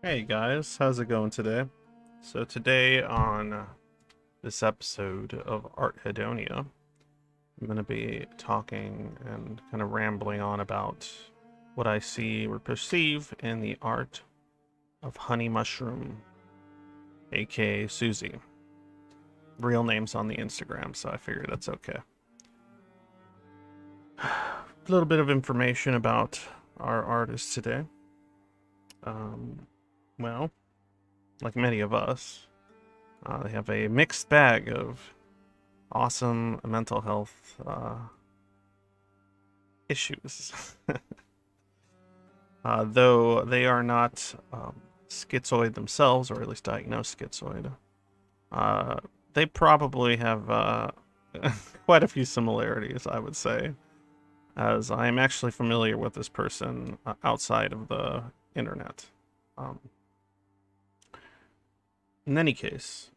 Hey guys, how's it going today? So today on this episode of Art Hedonia, I'm going to be talking and kind of rambling on about what I see or perceive in the art of Honey Mushroom, aka Susie. Real name's on the Instagram, so I figured that's okay. A little bit of information about our artist today. Um, well, like many of us, they have a mixed bag of awesome mental health issues. Though they are not schizoid themselves, or at least diagnosed schizoid, uh, they probably have quite a few similarities, I would say, as I am actually familiar with this person outside of the internet. Um, in any case,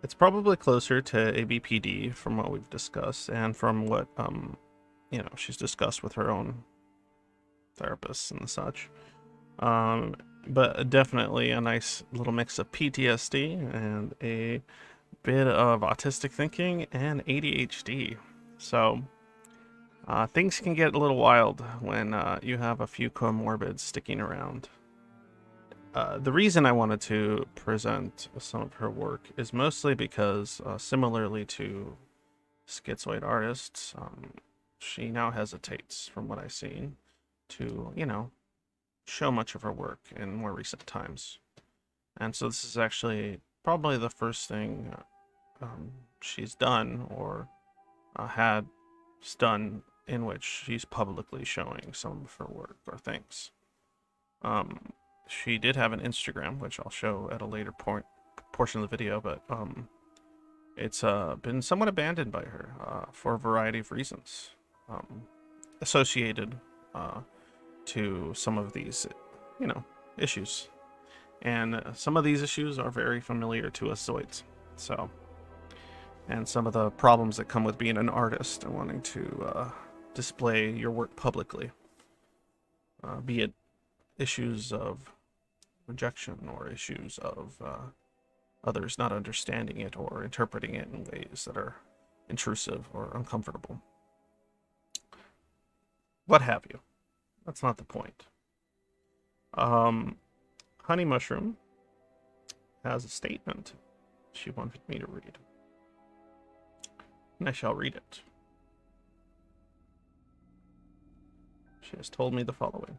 it's probably closer to ABPD from what we've discussed and from what she's discussed with her own therapists and such. But definitely a nice little mix of PTSD and a bit of autistic thinking and ADHD. So things can get a little wild when you have a few comorbids sticking around. The reason I wanted to present some of her work is mostly because, similarly to schizoid artists, she now hesitates, from what I've seen, to, show much of her work in more recent times. And so this is actually probably the first thing she's done or had done in which she's publicly showing some of her work or things. Um, she did have an Instagram, which I'll show at a later portion of the video, but it's been somewhat abandoned by her for a variety of reasons um, associated to some of these, issues. And some of these issues are very familiar to us Zoids. So, and some of the problems that come with being an artist and wanting to display your work publicly, be it issues of rejection or issues of others not understanding it or interpreting it in ways that are intrusive or uncomfortable. What have you. That's not the point. Um, Honey Mushroom has a statement she wanted me to read, and I shall read it. She has told me the following.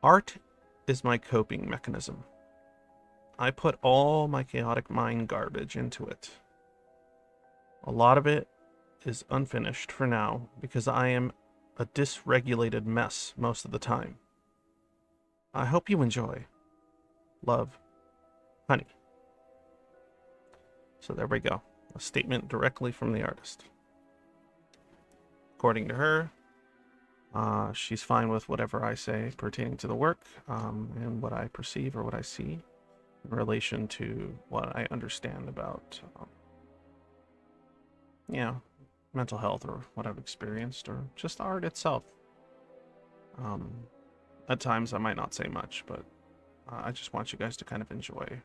Art is my coping mechanism. I put all my chaotic mind garbage into it. A lot of it is unfinished for now because I am a dysregulated mess most of the time. I hope you enjoy. Love, Honey. So there we go. A statement directly from the artist. According to her, she's fine with whatever I say pertaining to the work and what I perceive or what I see in relation to what I understand about, mental health or what I've experienced or just art itself. Um, at times I might not say much, but I just want you guys to kind of enjoy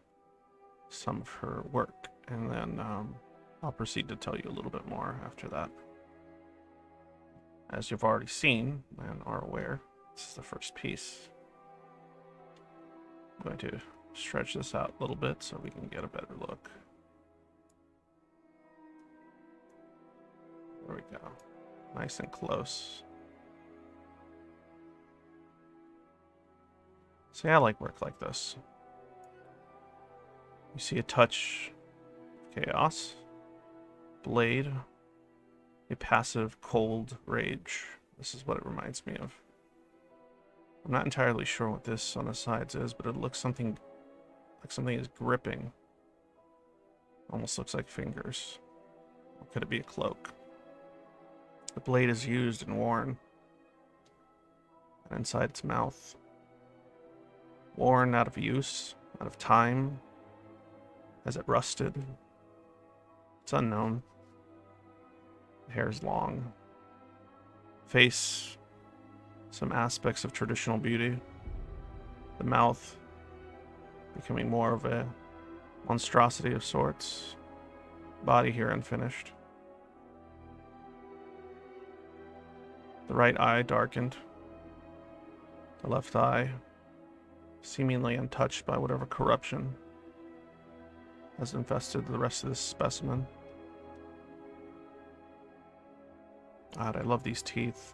some of her work, and then I'll proceed to tell you a little bit more after that. As you've already seen and are aware, this is the first piece. I'm going to stretch this out a little bit so we can get a better look. There we go. Nice and close. See, I like work like this. You see a touch of chaos, blade, a passive cold rage. This is what it reminds me of. I'm not entirely sure what this on the sides is, but it looks something like something is gripping. Almost looks like fingers. Or could it be a cloak? The blade is used and worn. And inside its mouth. Worn out of use, out of time. Has it rusted? It's unknown. The hair is long. Face, some aspects of traditional beauty. The mouth becoming more of a monstrosity of sorts. Body here unfinished. The right eye darkened. The left eye seemingly untouched by whatever corruption has infested the rest of this specimen. God, I love these teeth.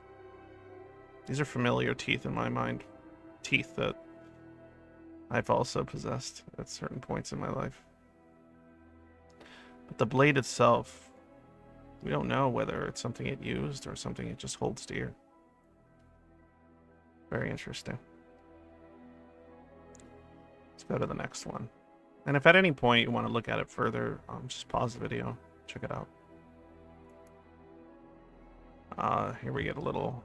These are familiar teeth in my mind. Teeth that I've also possessed at certain points in my life. But the blade itself, we don't know whether it's something it used or something it just holds dear. Very interesting. Let's go to the next one. And if at any point you want to look at it further, just pause the video, check it out. Here we get a little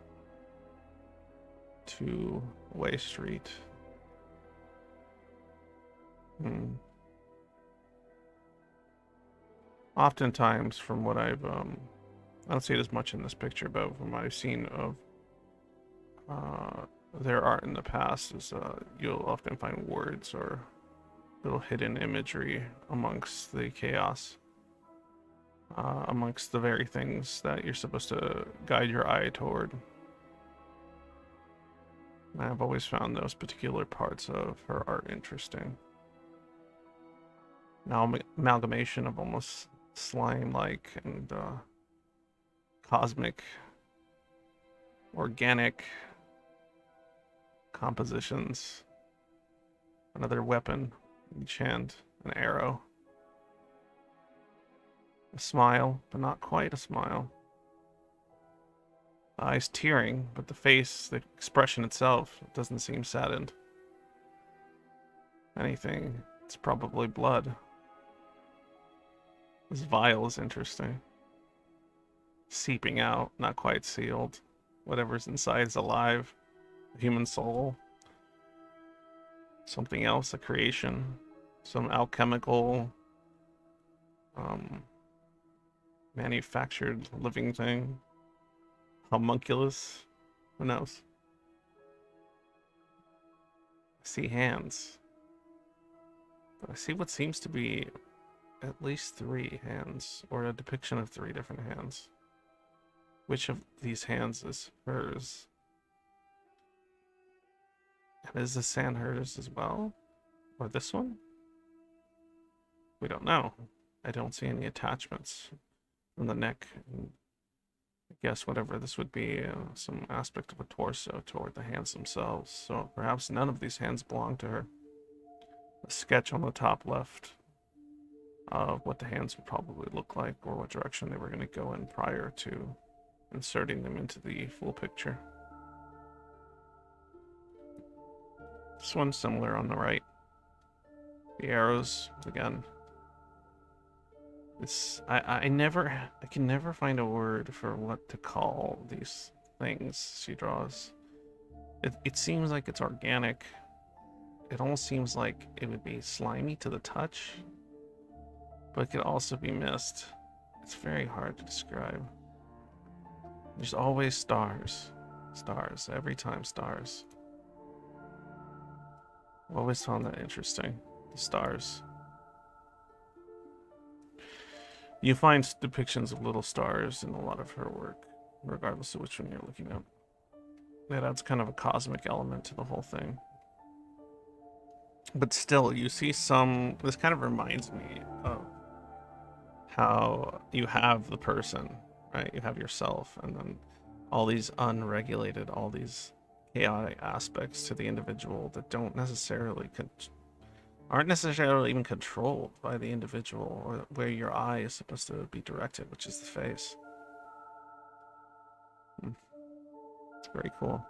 two-way street. Oftentimes, from what I've, I don't see it as much in this picture, but from what I've seen of their art in the past, is you'll often find words or little hidden imagery amongst the chaos, amongst the very things that you're supposed to guide your eye toward. And I've always found those particular parts of her art interesting. Now, amalgamation of almost slime-like and cosmic, organic compositions. Another weapon in each hand, an arrow. A smile, but not quite a smile. Eyes tearing, but the face, the expression itself, doesn't seem saddened. If anything, it's probably blood. This vial is interesting. Seeping out, not quite sealed. Whatever's inside is alive. A human soul. Something else, a creation. Some alchemical, manufactured living thing. Homunculus. Who knows? I see hands. But I see what seems to be at least 3 hands, or a depiction of 3 different hands. Which of these hands is hers? And is this hand hers as well? Or this one? We don't know. I don't see any attachments from the neck. And I guess whatever this would be, some aspect of a torso toward the hands themselves. So perhaps none of these hands belong to her. A sketch on the top left of what the hands would probably look like, or what direction they were going to go in prior to inserting them into the full picture. This one's similar on the right. The arrows, again. I can never find a word for what to call these things she draws. It seems like it's organic. It almost seems like it would be slimy to the touch, but it could also be mist. It's very hard to describe. There's always stars. Stars. Every time stars. I've always found that interesting. The stars. You find depictions of little stars in a lot of her work, regardless of which one you're looking at. It adds kind of a cosmic element to the whole thing. But still, you see some... This kind of reminds me of how you have the person, right? You have yourself, and then all these unregulated, all these chaotic aspects to the individual that don't necessarily aren't necessarily even controlled by the individual, or where your eye is supposed to be directed, which is the face. It's very cool.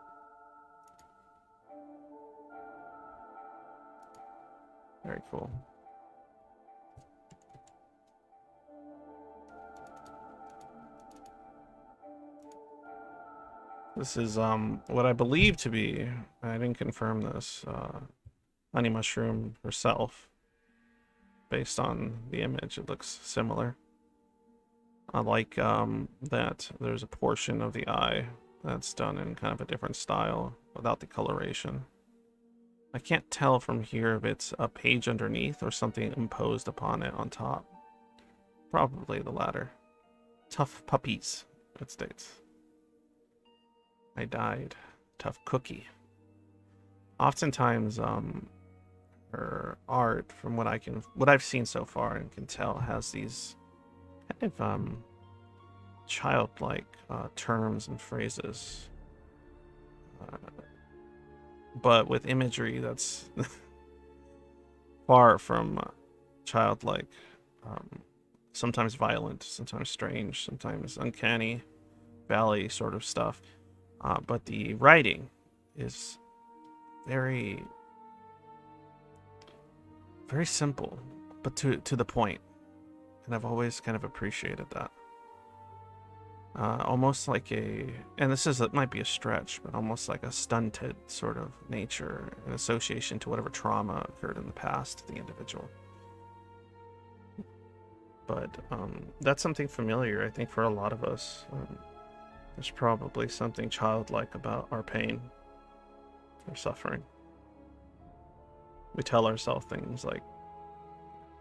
Very cool. This is what I believe to be, I didn't confirm this, Honey Mushroom herself. Based on the image, it looks similar. I like that there's a portion of the eye that's done in kind of a different style without the coloration. I can't tell from here if it's a page underneath or something imposed upon it on top. Probably the latter. Tough puppies, it states. I died. Tough cookie. Oftentimes, her art, from what I've seen so far and can tell, has these kind of childlike terms and phrases, uh, but with imagery that's far from childlike. Sometimes violent, sometimes strange, sometimes uncanny valley sort of stuff. But the writing is very, very simple, but to the point, and I've always kind of appreciated that. Almost like and this is, it might be a stretch, but almost like a stunted sort of nature in association to whatever trauma occurred in the past to the individual. But that's something familiar, I think, for a lot of us. There's probably something childlike about our pain or suffering. We tell ourselves things like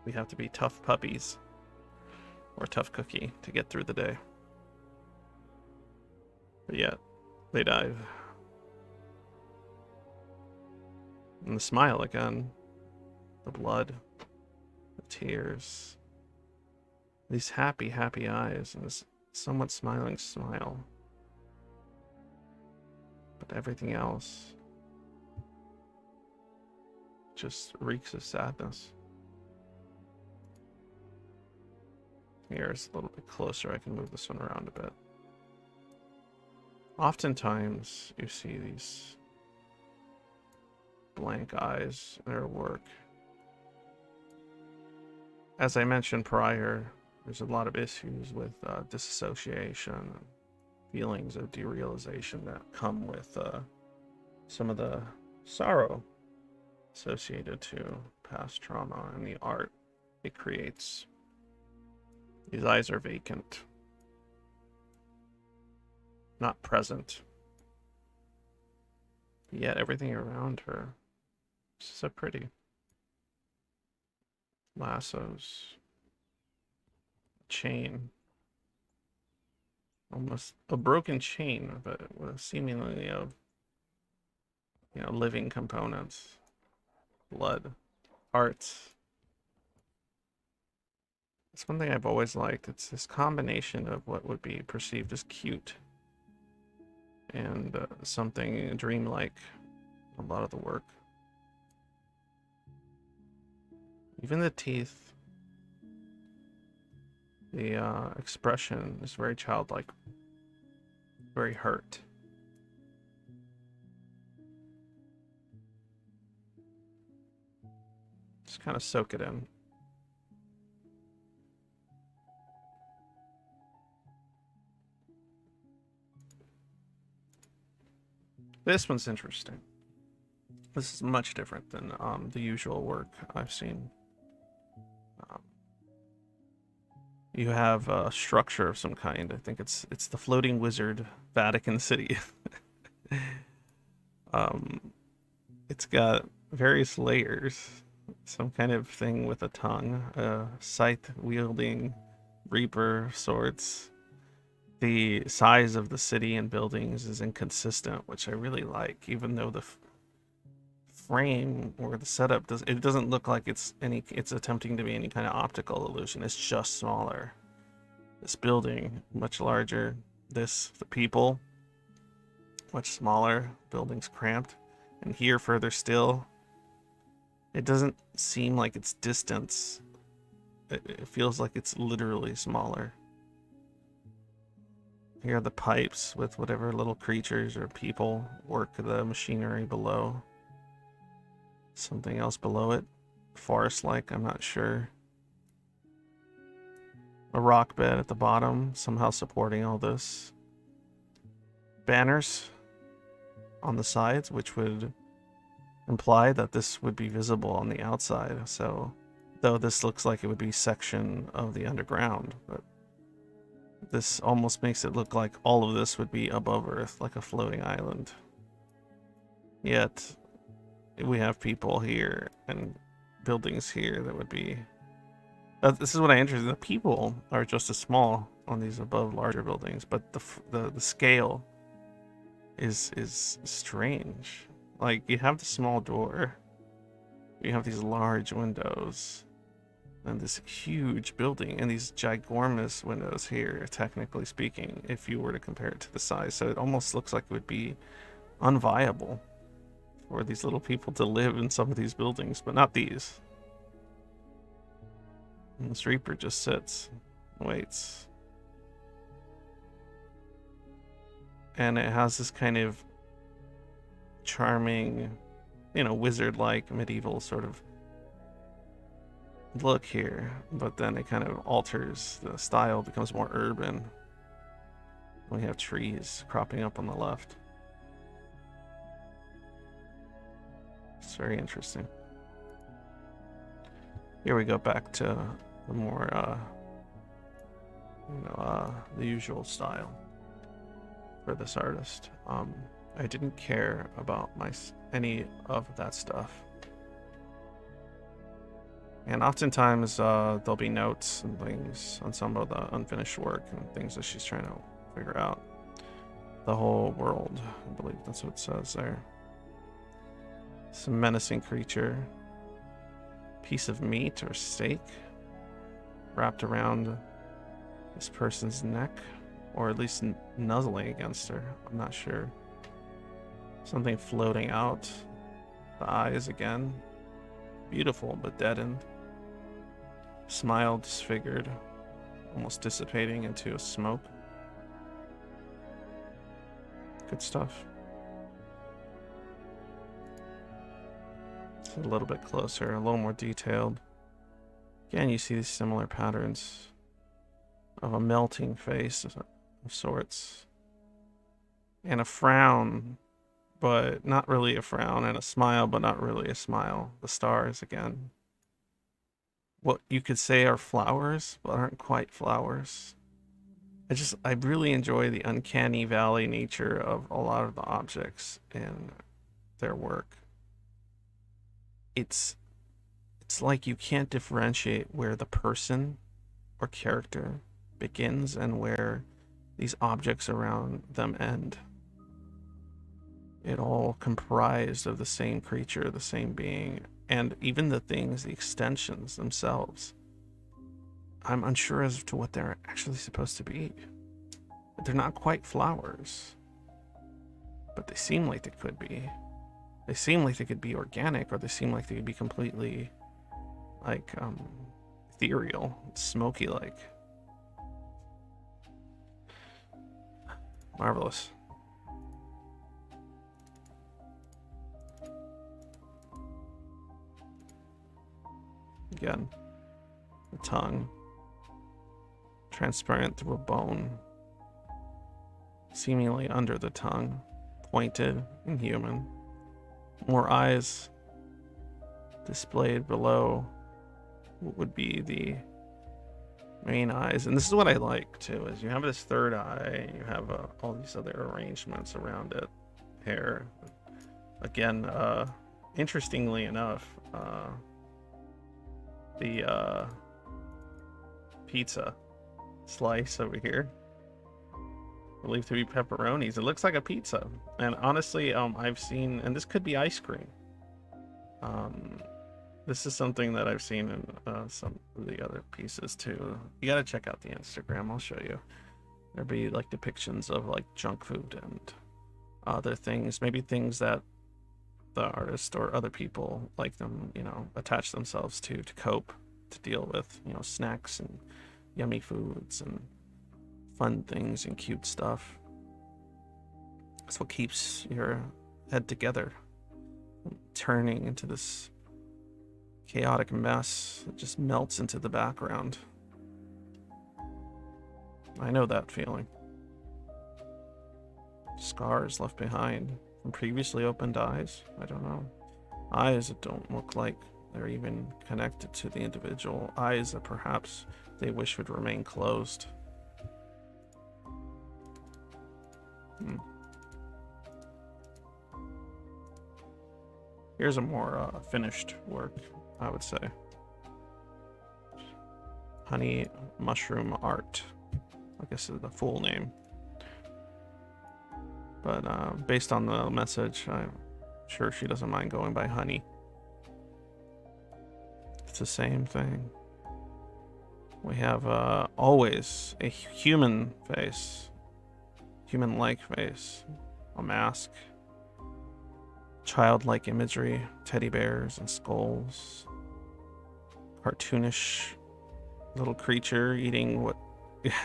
we have to be tough puppies or tough cookie to get through the day. But yet, they died. And the smile again, the blood, the tears, these happy, happy eyes, and this somewhat smiling smile. But everything else just reeks of sadness. Here's a little bit closer. I can move this one around a bit. Oftentimes, you see these blank eyes in their work. As I mentioned prior, there's a lot of issues with disassociation and feelings of derealization that come with some of the sorrow associated to past trauma and the art it creates. These eyes are vacant, not present. Yet everything around her is so pretty. Lassos, chain, almost a broken chain, but with seemingly of living components, blood, hearts. It's one thing I've always liked. It's this combination of what would be perceived as cute and something dreamlike. A lot of the work, even the teeth, the expression is very childlike, very hurt. Just kind of soak it in. This one's interesting. This is much different than the usual work I've seen. You have a structure of some kind. I think it's the floating wizard, Vatican City. It's got various layers. Some kind of thing with a tongue, a scythe-wielding reaper of sorts. The size of the city and buildings is inconsistent, which I really like, even though the frame or the setup doesn't look like it's attempting to be any kind of optical illusion. It's just smaller. This building much larger. The people much smaller. Building's cramped. And here further still, it doesn't seem like it's distance. It feels like it's literally smaller. Here are the pipes with whatever little creatures or people work the machinery below. Something else below it. Forest-like, I'm not sure. A rock bed at the bottom, somehow supporting all this. Banners on the sides, which would imply that this would be visible on the outside. So, though this looks like it would be section of the underground, but this almost makes it look like all of this would be above Earth, like a floating island. Yet, we have people here and buildings here that would be. This is what I interested. The people are just as small on these above larger buildings, but the scale is strange. Like you have the small door, you have these large windows, and this huge building, and these ginormous windows here. Technically speaking, if you were to compare it to the size, so it almost looks like it would be unviable for these little people to live in some of these buildings, but not these. And this Reaper just sits, waits. And it has this kind of charming, wizard-like medieval sort of look here, but then it kind of alters. The style becomes more urban. We have trees cropping up on the left. It's very interesting. Here we go back to the more, the usual style for this artist. I didn't care about any of that stuff. And oftentimes there'll be notes and things on some of the unfinished work and things that she's trying to figure out. The whole world, I believe that's what it says there. Some menacing creature. Piece of meat or steak wrapped around this person's neck, or at least nuzzling against her. I'm not sure. Something floating out. The eyes again. Beautiful, but deadened. Smile disfigured, almost dissipating into a smoke. Good stuff. It's a little bit closer, a little more detailed. Again, you see these similar patterns of a melting face of sorts. And a frown, but not really a frown, and a smile, but not really a smile. The stars again. What you could say are flowers, but aren't quite flowers. I really enjoy the uncanny valley nature of a lot of the objects in their work. It's like you can't differentiate where the person or character begins and where these objects around them end. It all comprised of the same creature, the same being, and even the things, the extensions themselves. I'm unsure as to what they're actually supposed to be. They're not quite flowers, but they seem like they could be. They seem like they could be organic, or they seem like they could be completely, like, ethereal, smoky-like. Marvelous. Again, the tongue, transparent through a bone, seemingly under the tongue, pointed and human. More eyes displayed below what would be the main eyes. And this is what I like too, is you have this third eye, you have all these other arrangements around it. Hair. Again, interestingly enough, the pizza slice over here, believed to be pepperonis. It looks like a pizza. And honestly, I've seen, and this could be ice cream. This is something that I've seen in some of the other pieces too. You gotta check out the Instagram, I'll show you. There'd be like depictions of like junk food and other things, maybe things that the artist or other people like them, attach themselves to cope, to deal with, snacks and yummy foods and fun things and cute stuff. That's what keeps your head together, turning into this chaotic mess that just melts into the background. I know that feeling. Scars left behind from previously opened eyes. I don't know. Eyes that don't look like they're even connected to the individual. Eyes that perhaps they wish would remain closed. Here's a more finished work, I would say. Honey Mushroom Art, I guess is the full name. But based on the message, I'm sure she doesn't mind going by Honey. It's the same thing. We have always a human face, human-like face, a mask, childlike imagery, teddy bears and skulls, cartoonish little creature eating what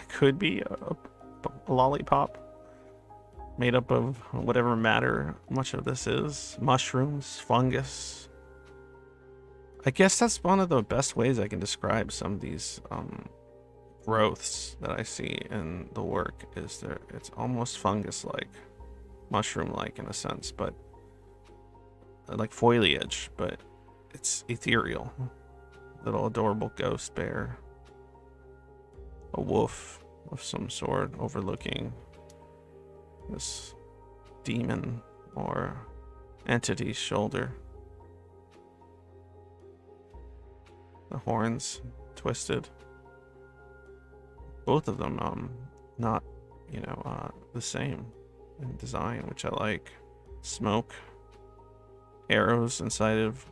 could be a lollipop made up of whatever matter much of this is, mushrooms, fungus. I guess that's one of the best ways I can describe some of these growths that I see in the work, is there it's almost fungus-like, mushroom-like in a sense, but like foliage, but it's ethereal. Little adorable ghost bear, a wolf of some sort overlooking this demon or entity's shoulder. The horns twisted. Both of them not, the same in design, which I like. Smoke, arrows inside of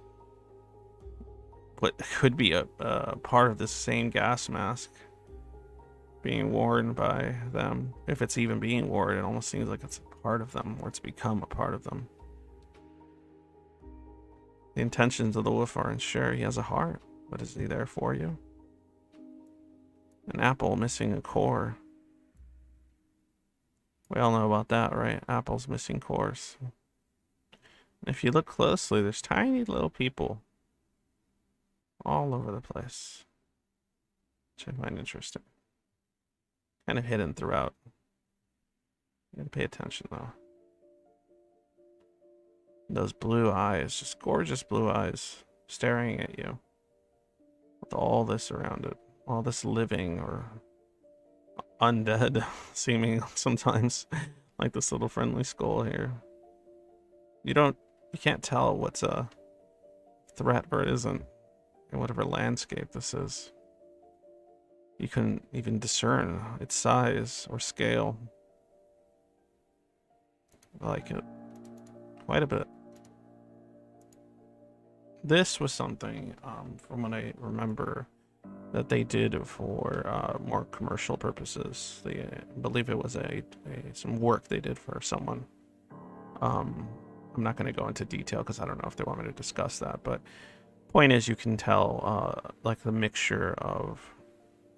what could be a part of this same gas mask being worn by them. If it's even being worn, it almost seems like it's a part of them, or it's become a part of them. The intentions of the wolf aren't sure. He has a heart, but is he there for you? An apple missing a core. We all know about that, right? Apples missing cores. And if you look closely, there's tiny little people all over the place, which I find interesting. Kind of hidden throughout. You gotta pay attention though. Those blue eyes, just gorgeous blue eyes, staring at you with all this around it, all this living or undead seeming sometimes, like this little friendly skull here. You can't tell what's a threat or it isn't in whatever landscape this is. You couldn't even discern its size or scale. I like it quite a bit. This was something, from what I remember, that they did for more commercial purposes. I believe it was some work they did for someone. I'm not going to go into detail because I don't know if they want me to discuss that, but point is, you can tell like the mixture of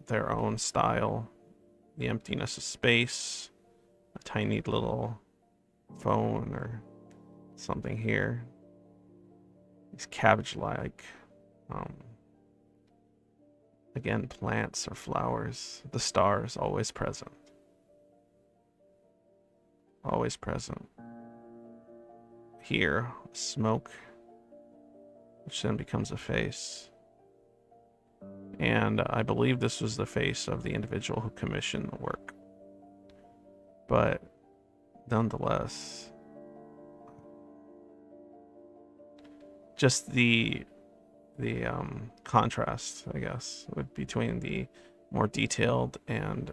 their own style, the emptiness of space, a tiny little phone or something here, these cabbage-like again, plants or flowers, the stars always present, always present. Here, smoke, which then becomes a face. And I believe this was the face of the individual who commissioned the work. But nonetheless, just the contrast, I guess, between the more detailed and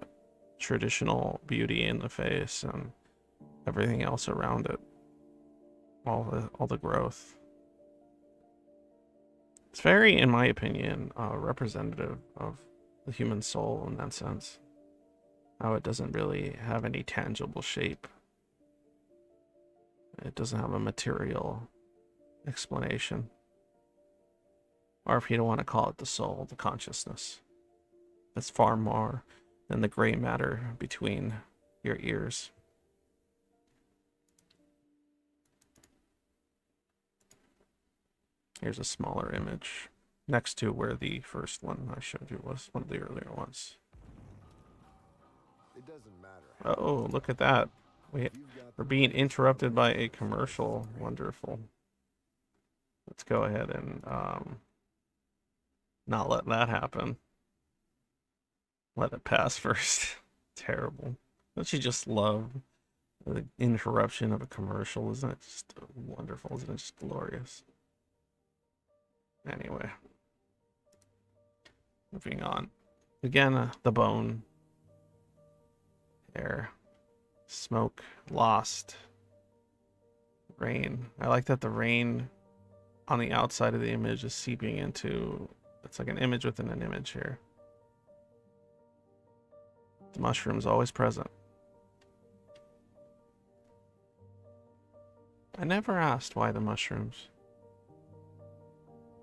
traditional beauty in the face and everything else around it, all the growth. It's very, in my opinion, representative of the human soul in that sense. How it doesn't really have any tangible shape. It doesn't have a material explanation. Or if you don't want to call it the soul, the consciousness. That's far more than the gray matter between your ears. Here's a smaller image next to where the first one I showed you was, one of the earlier ones. It doesn't matter. Oh, look at that. We're being interrupted by a commercial. Wonderful. Let's go ahead and not let that happen. Let it pass first. Terrible. Don't you just love the interruption of a commercial? Isn't it just wonderful? Isn't it just glorious? Anyway, moving on. Again, the bone, air, smoke, lost, rain. I like that the rain on the outside of the image is seeping into, it's like an image within an image here. The mushroom's always present. I never asked why the mushrooms.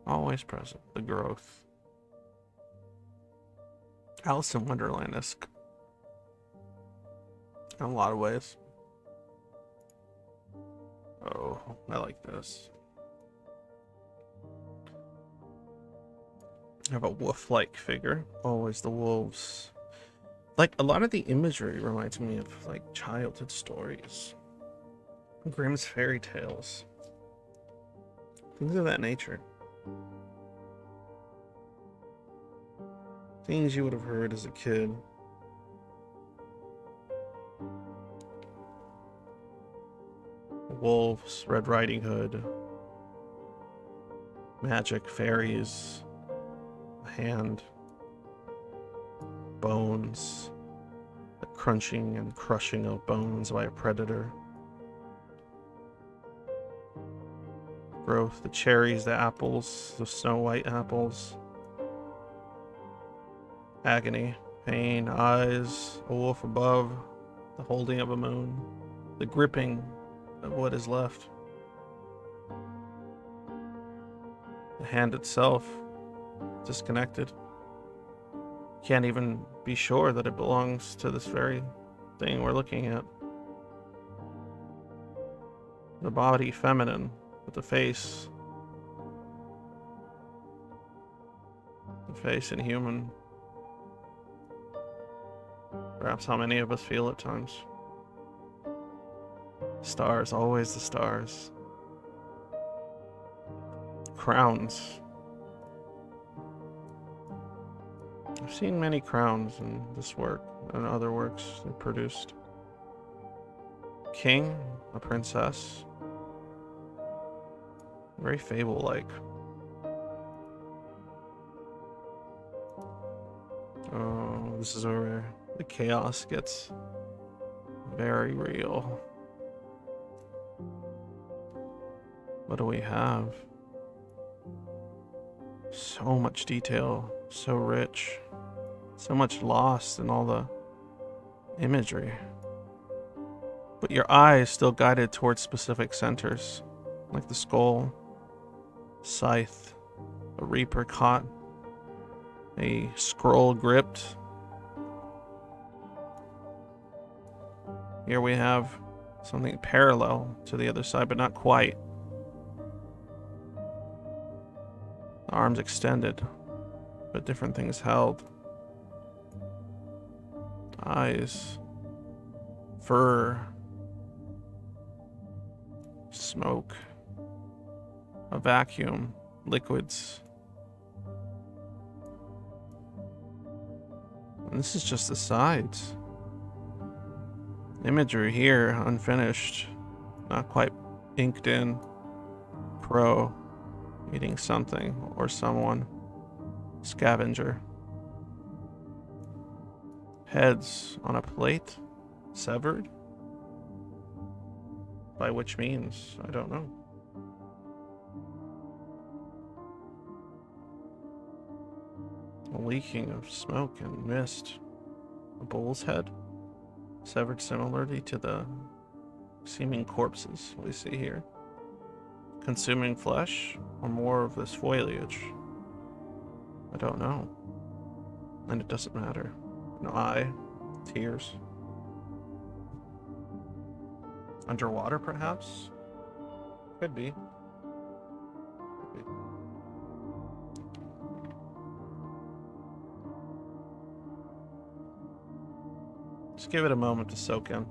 Always present. The growth. Alice in Wonderland-esque. In a lot of ways. Oh, I like this. I have a wolf-like figure. Always the wolves. Like, a lot of the imagery reminds me of, like, childhood stories. Grimm's fairy tales. Things of that nature. Things you would have heard as a kid. Wolves, Red Riding Hood. Magic, fairies. A hand. Bones. The crunching and crushing of bones by a predator. Growth, the cherries, the apples, the snow white apples. Agony, pain, eyes, a wolf above, the holding of a moon, the gripping of what is left. The hand itself, disconnected. Can't even be sure that it belongs to this very thing we're looking at. The body feminine, with the face inhuman. Perhaps how many of us feel at times. Stars, always the stars. Crowns. I've seen many crowns in this work and other works they produced. King, a princess. Very fable-like. Oh, this is where the chaos gets very real. What do we have? So much detail, so rich, so much lost in all the imagery. But your eye is still guided towards specific centers, like the skull, scythe, a reaper caught, a scroll gripped. Here we have something parallel to the other side, but not quite. The arms extended, but different things held. Eyes, fur, smoke, a vacuum, liquids. And this is just the sides. Imagery here, unfinished, not quite inked in. Crow, eating something or someone. Scavenger. Heads on a plate, severed. By which means, I don't know. A leaking of smoke and mist. A bull's head, severed similarly to the seeming corpses we see here. Consuming flesh, or more of this foliage? I don't know. And it doesn't matter. An eye, tears. Underwater, perhaps? Could be. Just give it a moment to soak in.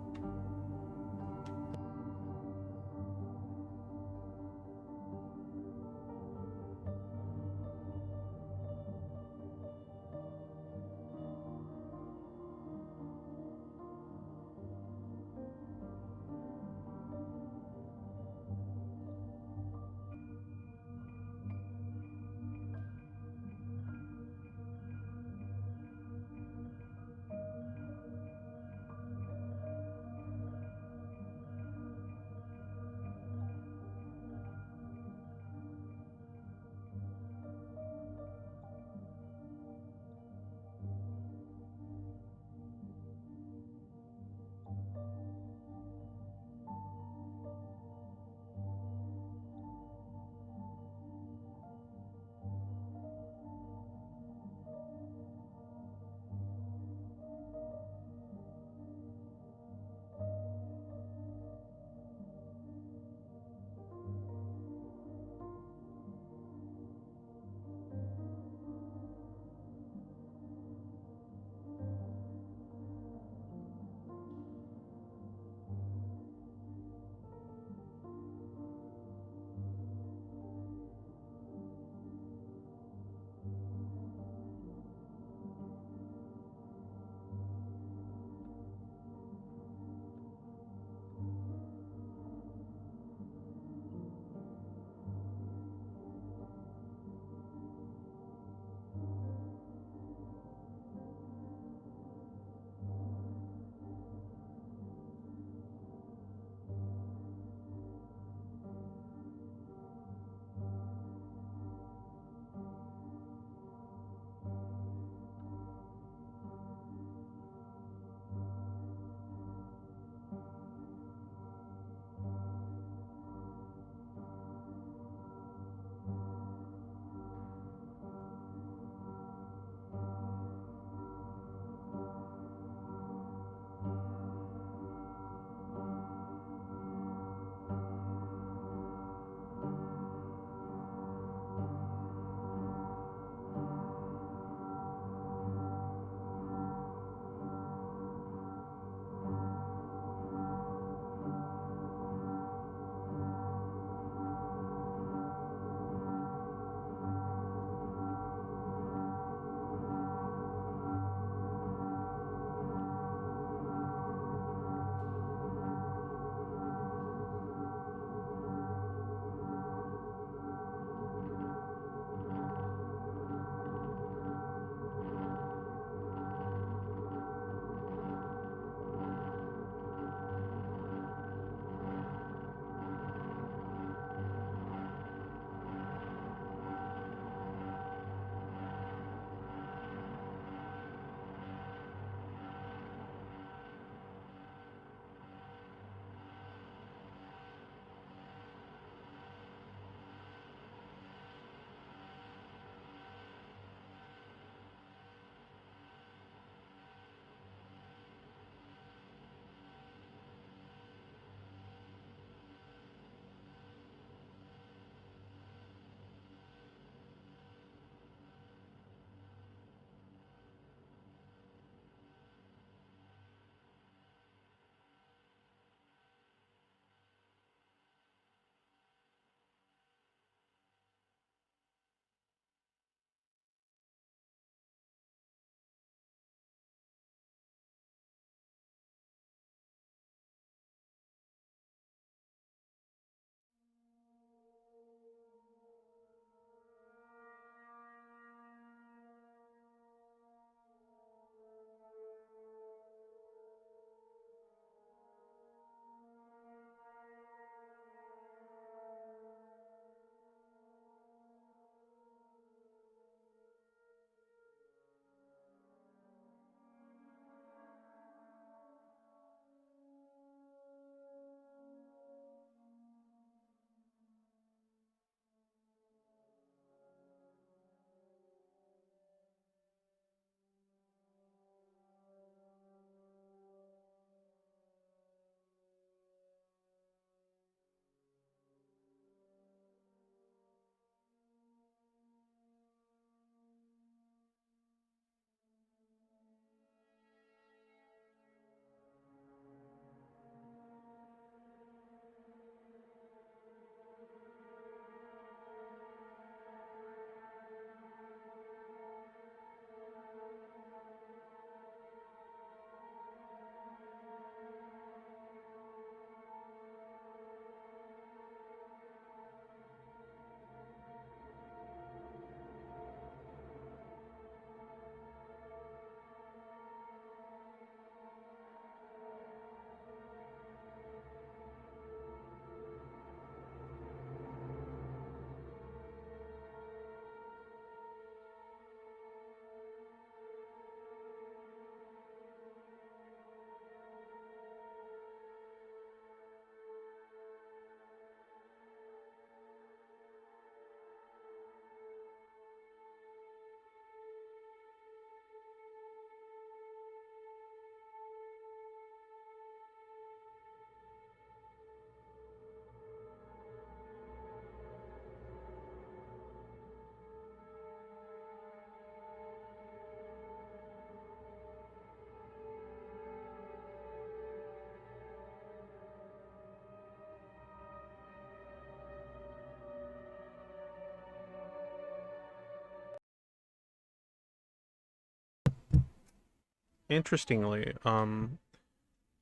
Interestingly,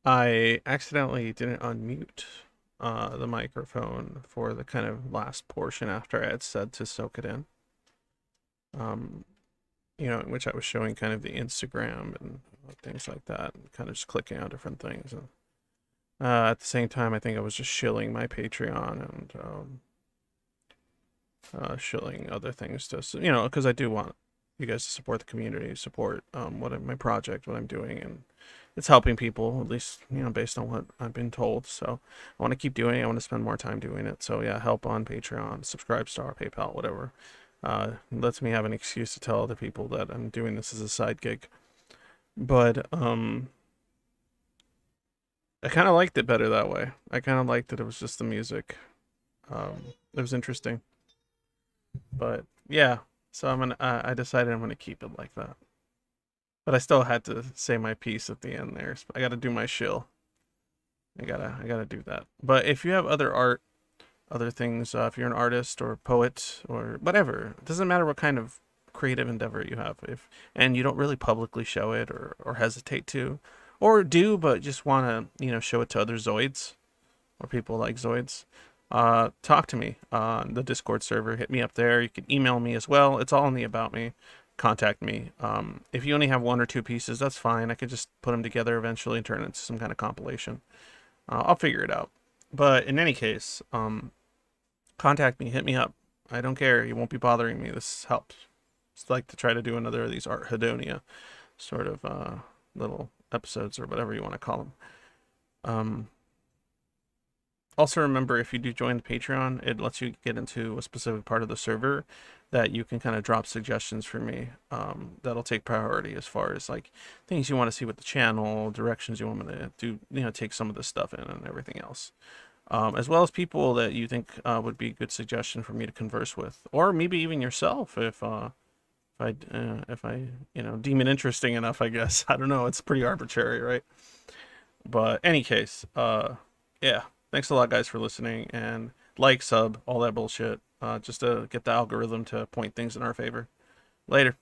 I accidentally didn't unmute the microphone for the kind of last portion after I had said to soak it in. Um, in which I was showing kind of the Instagram and things like that, and kind of just clicking on different things. And at the same time, I think I was just shilling my Patreon and shilling other things to, because I do want you guys to support the community, support my project, what I'm doing, and it's helping people, at least based on what I've been told. So I want to keep doing it. I want to spend more time doing it. So yeah, help on Patreon, subscribe star, PayPal, whatever. Lets me have an excuse to tell other people that I'm doing this as a side gig. But I kind of liked it better that way. I kind of liked that it was just the music. It was interesting. But yeah, so I decided I'm gonna keep it like that. But I still had to say my piece at the end there. So I got to do my shill. I gotta do that. But if you have other art, other things, if you're an artist or poet or whatever, it doesn't matter what kind of creative endeavor you have. If and you don't really publicly show it or hesitate to, or do but just want to show it to other Zoids or people like Zoids, talk to me on the Discord server. Hit me up there. You can email me as well. It's all in the about me. Contact me. If you only have one or two pieces, that's fine. I could just put them together eventually and turn it into some kind of compilation. I'll figure it out. But in any case, contact me. Hit me up. I don't care. You won't be bothering me. This helps. It's like to try to do another of these Art Hedonia sort of little episodes or whatever you want to call them. Um, Also, remember if you do join the Patreon, it lets you get into a specific part of the server that you can kind of drop suggestions for me. That'll take priority as far as like things you want to see with the channel, directions you want me to do, take some of this stuff in and everything else. As well as people that you think would be a good suggestion for me to converse with, or maybe even yourself if I deem it interesting enough. I guess I don't know. It's pretty arbitrary, right? But any case, yeah. Thanks a lot, guys, for listening and like, sub, all that bullshit, just to get the algorithm to point things in our favor. Later.